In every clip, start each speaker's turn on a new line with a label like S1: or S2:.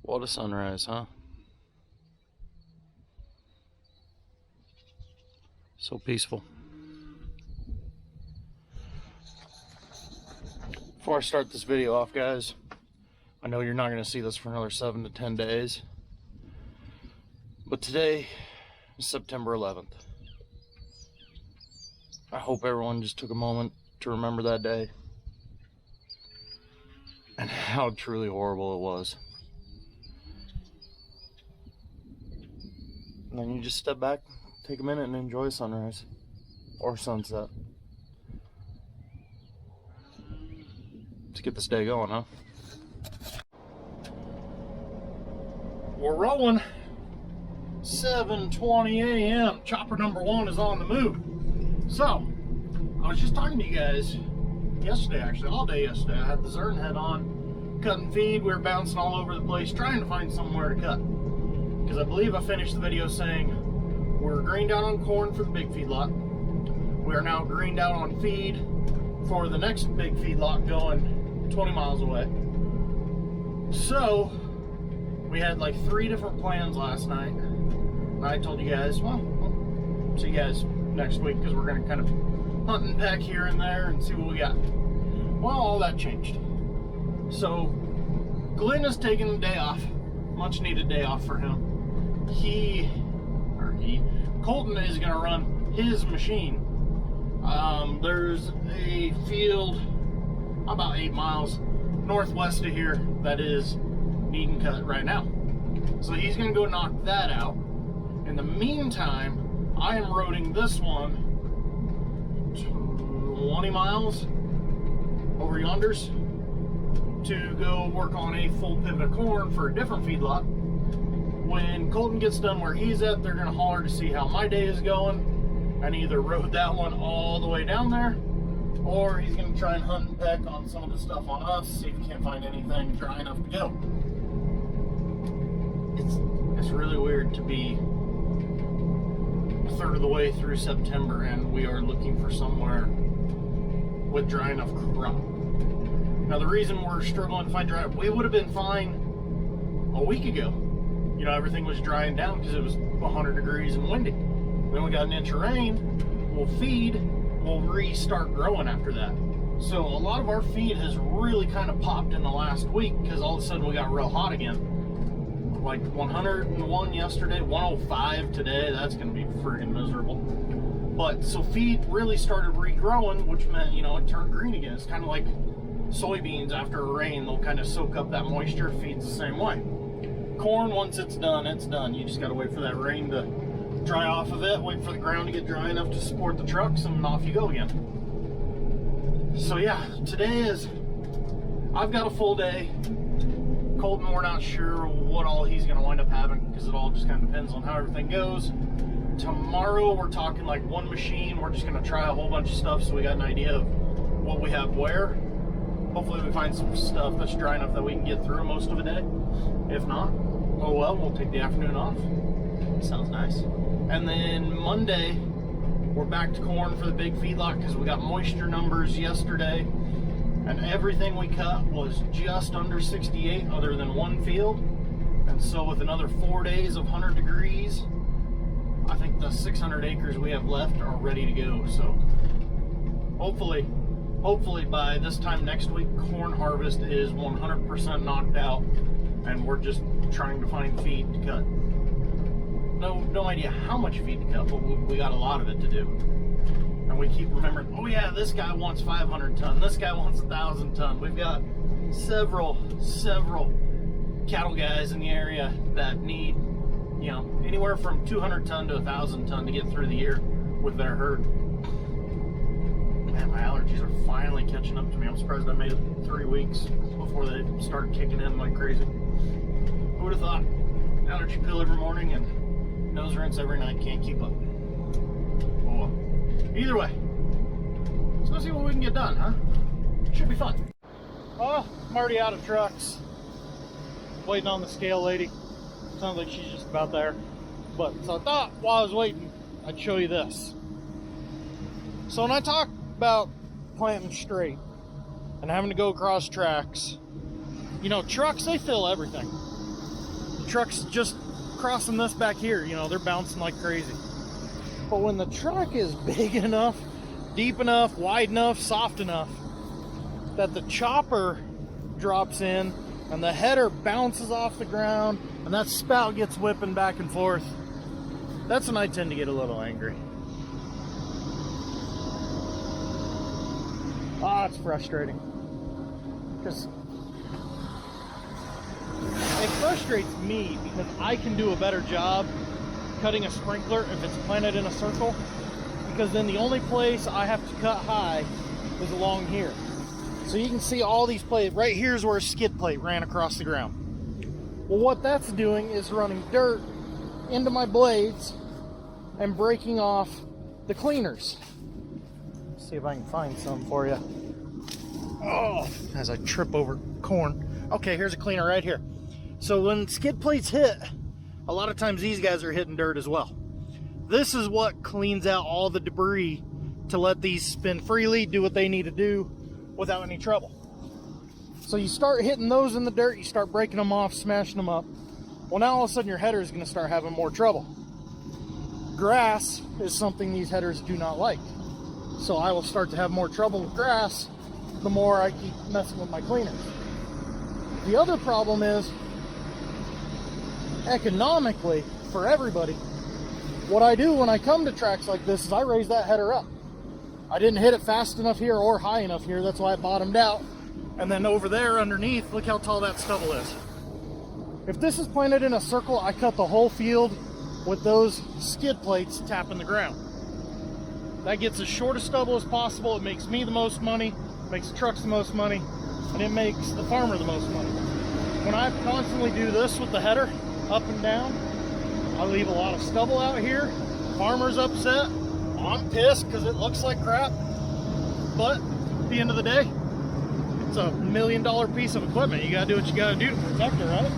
S1: What a sunrise, huh? So peaceful. Before I start this video off, guys, I know you're not going to see this for another 7 to 10 days, but today is September 11th. I hope everyone just took a moment to remember that day and how truly horrible it was. And then you just step back, take a minute and enjoy sunrise or sunset. Let's get this day going, huh? We're rolling. 7:20 a.m. Chopper number 1 is on the move. So, I was just talking to you guys yesterday, actually, all day yesterday. I had the Zern head on, cutting feed. We were bouncing all over the place, trying to find somewhere to cut. Because I believe I finished the video saying we're greened out on corn for the big feed lot. We are now greened out on feed for the next big feed lot going 20 miles away. So, we had like 3 different plans last night. And I told you guys, well, I'll see you guys next week because we're going to kind of hunt and peck here and there and see what we got. Well, all that changed. So, Glenn is taking the day off. Much needed day off for him. Colton is going to run his machine. There's a field about 8 miles northwest of here that is needing cut right now. So he's going to go knock that out. In the meantime, I am roading this one 20 miles over yonders to go work on a full pivot of corn for a different feedlot. When Colton gets done where he's at, they're going to holler to see how my day is going and either road that one all the way down there, or he's going to try and hunt and peck on some of the stuff on us, see if he can't find anything dry enough to go. It's really weird to be a third of the way through September and we are looking for somewhere with dry enough crop. Now the reason we're struggling to find dry, we would have been fine a week ago. You know, everything was drying down because it was 100 degrees and windy. Then we got an inch of rain, we'll feed, we'll restart growing after that. So a lot of our feed has really kind of popped in the last week because all of a sudden we got real hot again. Like 101 yesterday, 105 today, that's gonna be friggin' miserable. But so feed really started regrowing, which meant, you know, it turned green again. It's kind of like soybeans after a rain, they'll kind of soak up that moisture. Feed's the same way. Corn, once it's done, it's done. You just gotta wait for that rain to dry off of it, wait for the ground to get dry enough to support the trucks, and off you go again. So yeah, today is, I've got a full day. Colton, we're not sure what all he's gonna wind up having because it all just kind of depends on how everything goes. Tomorrow we're talking like one machine. We're just gonna try a whole bunch of stuff so we got an idea of what we have where. Hopefully we find some stuff that's dry enough that we can get through most of the day. If not, oh well, we'll take the afternoon off. Sounds nice. And then Monday, we're back to corn for the big feedlot because we got moisture numbers yesterday. And everything we cut was just under 68 other than one field. And so with another 4 days of 100 degrees, I think the 600 acres we have left are ready to go. So hopefully by this time next week, corn harvest is 100% knocked out and we're just trying to find feed to cut. No idea how much feed to cut, but we got a lot of it to do. And we keep remembering, oh yeah, this guy wants 500 ton, this guy wants 1,000 ton. We've got several cattle guys in the area that need, you know, anywhere from 200 ton to 1,000 ton to get through the year with their herd. Man, my allergies are finally catching up to me. I'm surprised I made it 3 weeks before they started kicking in like crazy. Who would have thought? Allergy pill every morning and nose rinse every night, can't keep up. Oh, either way, let's go see what we can get done, huh? Should be fun. Oh, I'm already out of trucks. Waiting on the scale lady. Sounds like she's just about there. But so I thought while I was waiting, I'd show you this. So when I talk about planting straight and having to go across tracks, you know, trucks, they fill everything. trucks just crossing this back here, you know, they're bouncing like crazy. But when the truck is big enough, deep enough, wide enough, soft enough that the chopper drops in and the header bounces off the ground and that spout gets whipping back and forth, that's when I tend to get a little angry. Ah, it's frustrating. Because it frustrates me because I can do a better job cutting a sprinkler if it's planted in a circle, because then the only place I have to cut high is along here. So you can see all these plates. Right here is where a skid plate ran across the ground. Well, what that's doing is running dirt into my blades and breaking off the cleaners. Let's see if I can find some for you. Oh, as I trip over corn. Okay, here's a cleaner right here. So when skid plates hit, a lot of times these guys are hitting dirt as well. This is what cleans out all the debris to let these spin freely, do what they need to do without any trouble. So you start hitting those in the dirt, you start breaking them off, smashing them up. Well, now all of a sudden your header is going to start having more trouble. Grass is something these headers do not like. So I will start to have more trouble with grass the more I keep messing with my cleaners. The other problem is, economically, for everybody, what I do when I come to tracks like this is I raise that header up. I didn't hit it fast enough here or high enough here, that's why it bottomed out. And then over there underneath, look how tall that stubble is. If this is planted in a circle, I cut the whole field with those skid plates tapping the ground. That gets as short a stubble as possible. It makes me the most money, makes the trucks the most money, and it makes the farmer the most money. When I constantly do this with the header up and down, I leave a lot of stubble out here. Farmer's upset. I'm pissed because it looks like crap. But at the end of the day, it's a $1 million piece of equipment. You gotta do what you gotta do to protect it, right?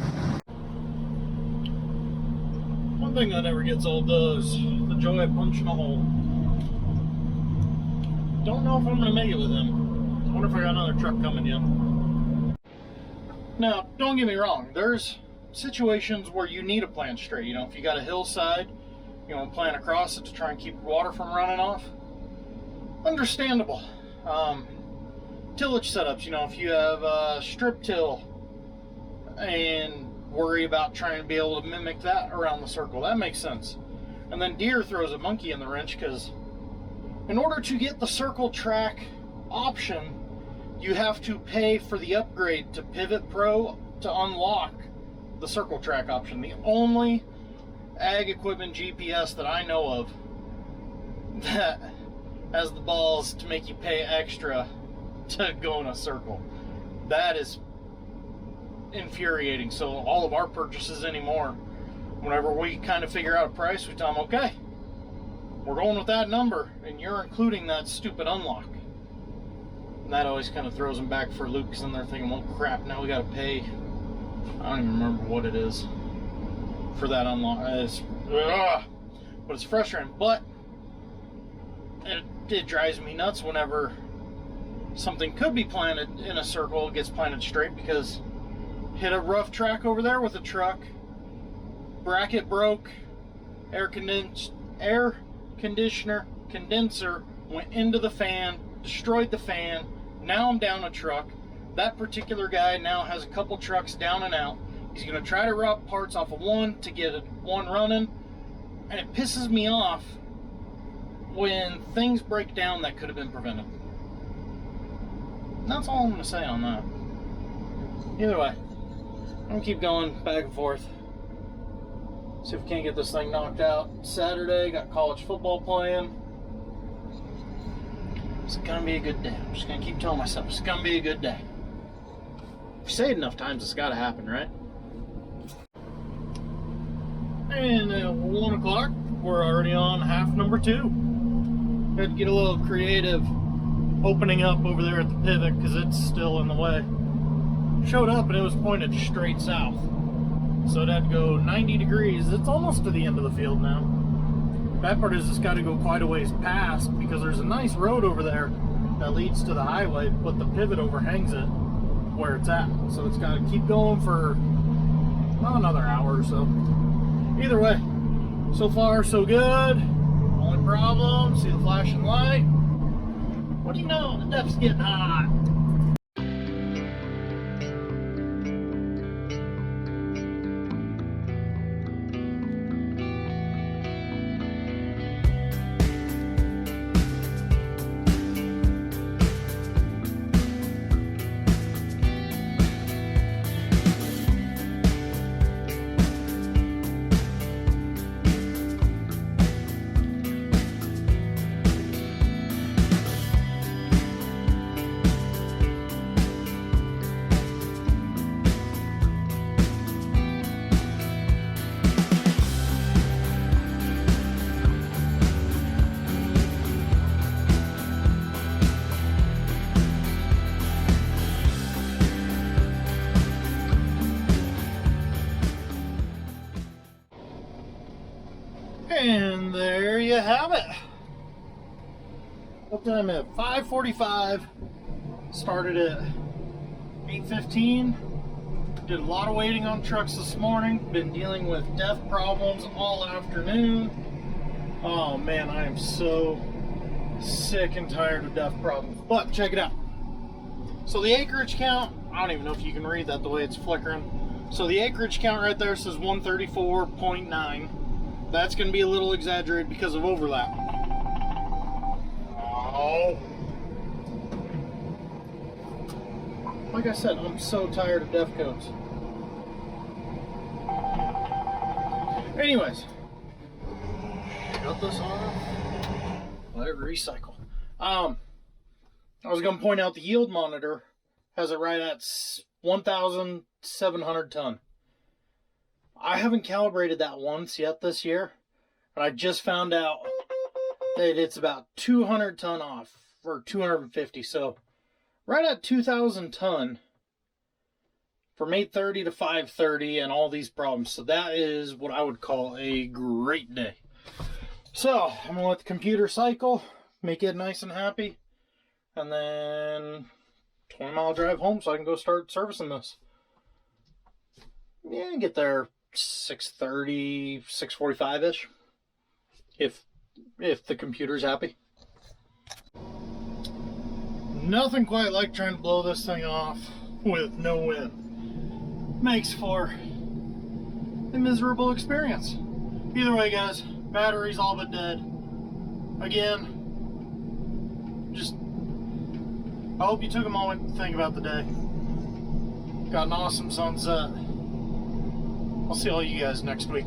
S1: One thing that never gets old though is the joy of punching a hole. Don't know if I'm gonna make it with him. I wonder if I got another truck coming in. Now, don't get me wrong, there's situations where you need a plant straight. You know, if you got a hillside, you know, plant across it to try and keep water from running off. Understandable. Tillage setups, you know, if you have a strip till and worry about trying to be able to mimic that around the circle, that makes sense. And then deer throws a monkey in the wrench because in order to get the circle track option, you have to pay for the upgrade to Pivot Pro to unlock the circle track option. The only ag equipment GPS that I know of that has the balls to make you pay extra to go in a circle. That is infuriating. So all of our purchases anymore, whenever we kind of figure out a price, we tell them, okay, we're going with that number and you're including that stupid unlock. And that always kind of throws them back for a loop because then they're thinking, well crap, now we got to pay, I don't even remember what it is for that unlock. But it's frustrating. But it drives me nuts whenever something could be planted in a circle gets planted straight, because hit a rough track over there with a truck, bracket broke, air conditioner condenser went into the fan, destroyed the fan. Now I'm down a truck. That particular guy now has a couple trucks down and out. He's going to try to rob parts off of one to get one running, and it pisses me off when things break down that could have been prevented. And that's all I'm going to say on that. Either way, I'm going to keep going back and forth. See if we can't get this thing knocked out. Saturday, got college football playing. It's going to be a good day. I'm just going to keep telling myself it's going to be a good day. If you say it enough times, it's got to happen, right? And at 1 o'clock, we're already on half number 2. Had to get a little creative opening up over there at the pivot because it's still in the way. Showed up and it was pointed straight south. So it had to go 90 degrees. It's almost to the end of the field now. Bad part is it's got to go quite a ways past because there's a nice road over there that leads to the highway, but the pivot overhangs it where it's at. So it's got to keep going for Well, another hour or so. Either way, so far so good. Only problem, see the flashing light. What do you know? The DEF's getting hot. And there you have it. What time at 5:45. Started at 8:15. Did a lot of waiting on trucks this morning. Been dealing with DEF problems all afternoon. Oh man, I am so sick and tired of DEF problems. But check it out. So the acreage count, I don't even know if you can read that the way it's flickering. So the acreage count right there says 134.9. That's going to be a little exaggerated because of overlap. Oh. Like I said, I'm so tired of DEF codes. Anyways, shut this off. Let it recycle. I was going to point out the yield monitor has it right at 1,700 ton. I haven't calibrated that once yet this year, and I just found out that it's about 200 ton off, or 250, so right at 2,000 ton from 8:30 to 5:30 and all these problems. So that is what I would call a great day. So I'm going to let the computer cycle, make it nice and happy, and then 20-mile drive home so I can go start servicing this. Yeah, get there 6:30, 6:45-ish, if the computer's happy. Nothing quite like trying to blow this thing off with no wind. Makes for a miserable experience. Either way, guys, battery's all but dead. Again, just I hope you took a moment to think about the day. Got an awesome sunset. I'll see all you guys next week.